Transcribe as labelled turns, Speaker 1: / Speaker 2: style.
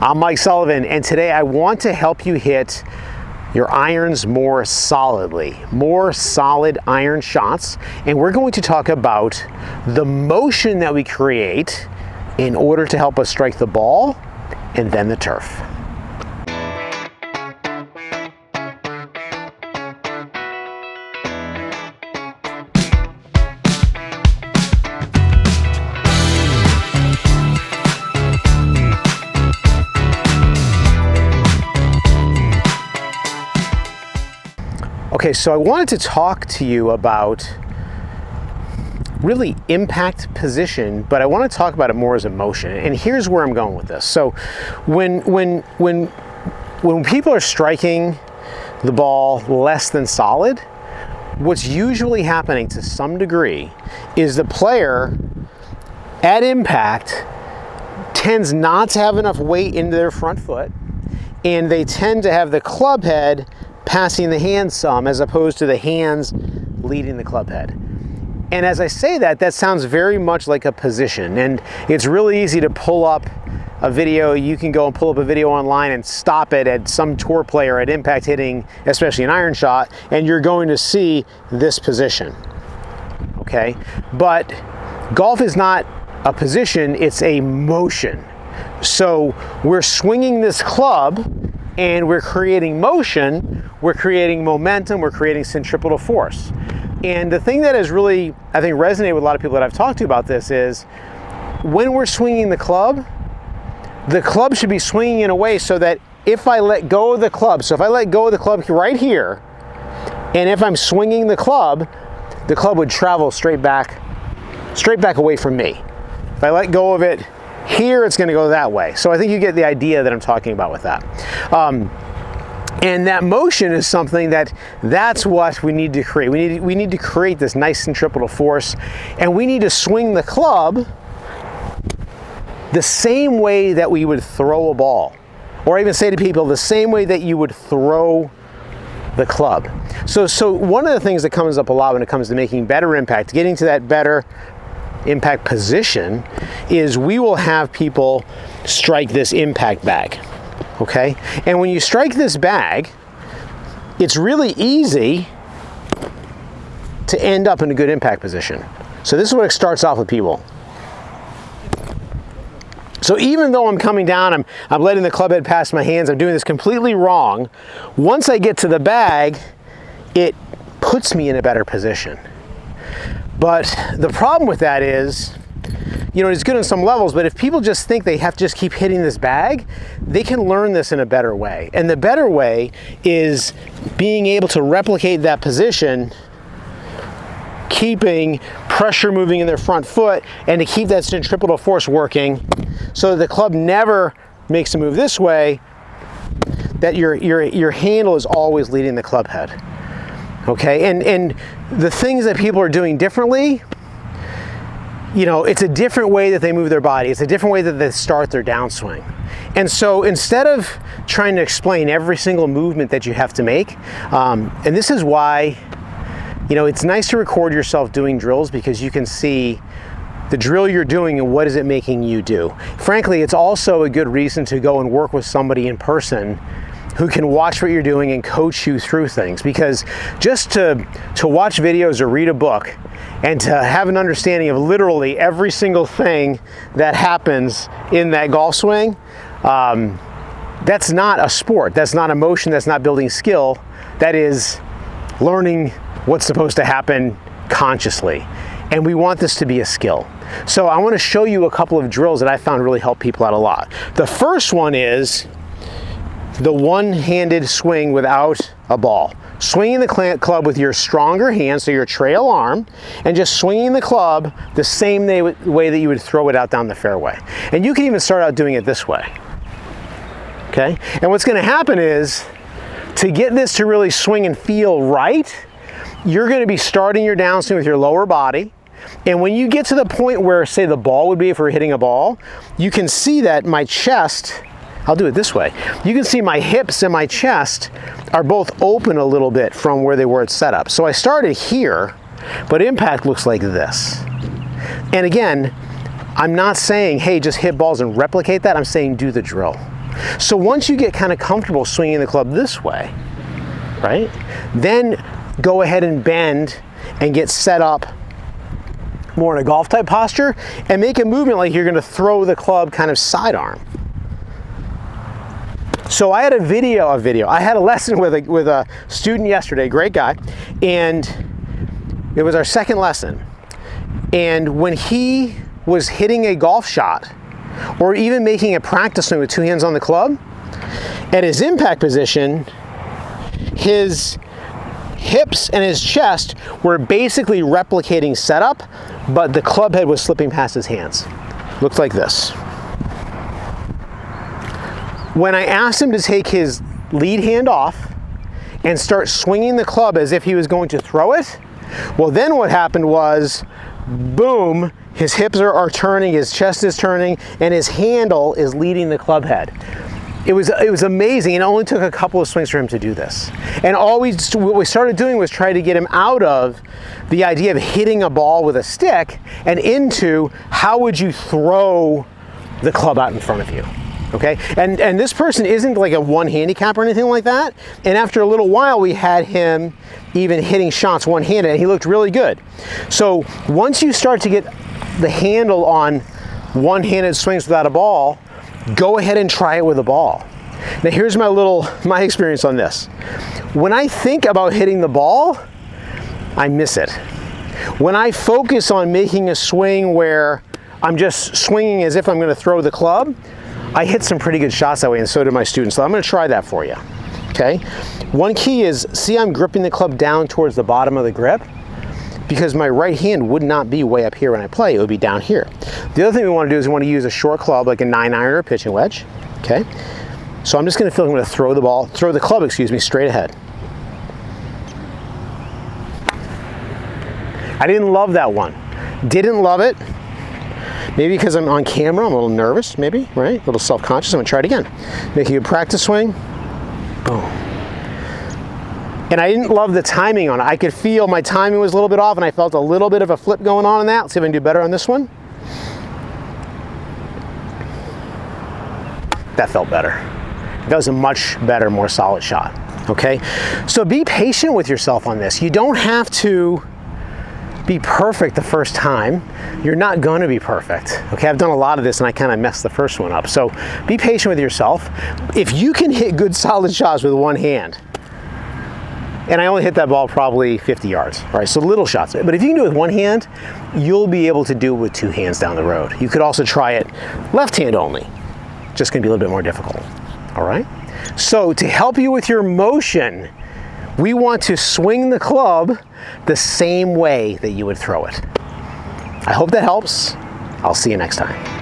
Speaker 1: I'm Mike Sullivan, and today I want to help you hit your irons more solidly, more solid iron shots. And we're going to talk about the motion that we create in order to help us strike the ball and then the turf. Okay, so I wanted to talk to you about really impact position, but I want to talk about it more as a motion. And here's where I'm going with this. So when people are striking the ball less than solid, what's usually happening to some degree is the player at impact tends not to have enough weight into their front foot, and they tend to have the club head passing the hands some as opposed to the hands leading the club head. And as I say that, that sounds very much like a position, and it's really easy to pull up a video. You can go and pull up a video online and stop it at some tour player at impact hitting, especially an iron shot, and you're going to see this position, okay? But golf is not a position, it's a motion. So we're swinging this club and we're creating motion, we're creating momentum, we're creating centripetal force. And the thing that has really, I think, resonated with a lot of people that I've talked to about this is when we're swinging the club should be swinging in a way so that if I let go of the club, so if I let go of the club right here, and if I'm swinging the club would travel straight back away from me. If I let go of it here, it's going to go that way. So I think you get the idea that I'm talking about with that. And that motion is something that's what we need to create. We need to create this nice centripetal force, and we need to swing the club the same way that we would throw a ball, or even say to people the same way that you would throw the club. So one of the things that comes up a lot when it comes to making better impact, getting to that better impact position, is we will have people strike this impact bag, okay? And when you strike this bag, it's really easy to end up in a good impact position. So this is what it starts off with people. So even though I'm coming down, I'm letting the club head pass my hands, I'm doing this completely wrong, once I get to the bag, it puts me in a better position. But the problem with that is, it's good on some levels, but if people just think they have to just keep hitting this bag, they can learn this in a better way. And the better way is being able to replicate that position, keeping pressure moving in their front foot, and to keep that centripetal force working so that the club never makes a move this way, that your handle is always leading the club head. Okay, and the things that people are doing differently, it's a different way that they move their body. It's a different way that they start their downswing. And so instead of trying to explain every single movement that you have to make, and this is why, it's nice to record yourself doing drills, because you can see the drill you're doing and what is it making you do. Frankly, it's also a good reason to go and work with somebody in person who can watch what you're doing and coach you through things, because just to watch videos or read a book and to have an understanding of literally every single thing that happens in that golf swing, that's not a sport, that's not a motion, that's not building skill, that is learning what's supposed to happen consciously. And we want this to be a skill. So I want to show you a couple of drills that I found really help people out a lot. The first one is the one-handed swing without a ball. Swinging the club with your stronger hand, so your trail arm, and just swinging the club the same way that you would throw it out down the fairway. And you can even start out doing it this way, okay? And what's gonna happen is, to get this to really swing and feel right, you're gonna be starting your downswing with your lower body, and when you get to the point where, say, the ball would be if we're hitting a ball, you can see that my chest, I'll do it this way. You can see my hips and my chest are both open a little bit from where they were at setup. So I started here, but impact looks like this. And again, I'm not saying, hey, just hit balls and replicate that. I'm saying do the drill. So once you get kind of comfortable swinging the club this way, right, then go ahead and bend and get set up more in a golf type posture and make a movement like you're going to throw the club kind of sidearm. So I had I had a lesson with a student yesterday, great guy, and it was our second lesson. And when he was hitting a golf shot or even making a practice swing with two hands on the club, at his impact position, his hips and his chest were basically replicating setup, but the club head was slipping past his hands. Looked like this. When I asked him to take his lead hand off and start swinging the club as if he was going to throw it, well, then what happened was, boom, his hips are turning, his chest is turning, and his handle is leading the club head. It was amazing, and it only took a couple of swings for him to do this. And what we started doing was try to get him out of the idea of hitting a ball with a stick and into how would you throw the club out in front of you. Okay, and this person isn't like a one handicap or anything like that. And after a little while, we had him even hitting shots one-handed, and he looked really good. So once you start to get the handle on one-handed swings without a ball, go ahead and try it with a ball. Now here's my experience on this. When I think about hitting the ball, I miss it. When I focus on making a swing where I'm just swinging as if I'm going to throw the club, I hit some pretty good shots that way, and so did my students. So I'm going to try that for you. Okay? One key is, see, I'm gripping the club down towards the bottom of the grip because my right hand would not be way up here when I play. It would be down here. The other thing we want to do is we want to use a short club like a 9-iron or a pitching wedge. Okay? So I'm just going to feel like I'm going to throw the club, straight ahead. I didn't love that one. Didn't love it. Maybe because I'm on camera, I'm a little nervous, maybe, right? A little self-conscious. I'm going to try it again. Make a good practice swing. Boom. And I didn't love the timing on it. I could feel my timing was a little bit off, and I felt a little bit of a flip going on that. Let's see if I can do better on this one. That felt better. That was a much better, more solid shot. Okay? So be patient with yourself on this. You don't have to be perfect the first time. You're not going to be perfect. Okay, I've done a lot of this and I kind of messed the first one up. So be patient with yourself. If you can hit good solid shots with one hand, and I only hit that ball probably 50 yards, all right, so little shots, but if you can do it with one hand, you'll be able to do it with two hands down the road. You could also try it left hand only. Just going to be a little bit more difficult, all right? So to help you with your motion, we want to swing the club the same way that you would throw it. I hope that helps. I'll see you next time.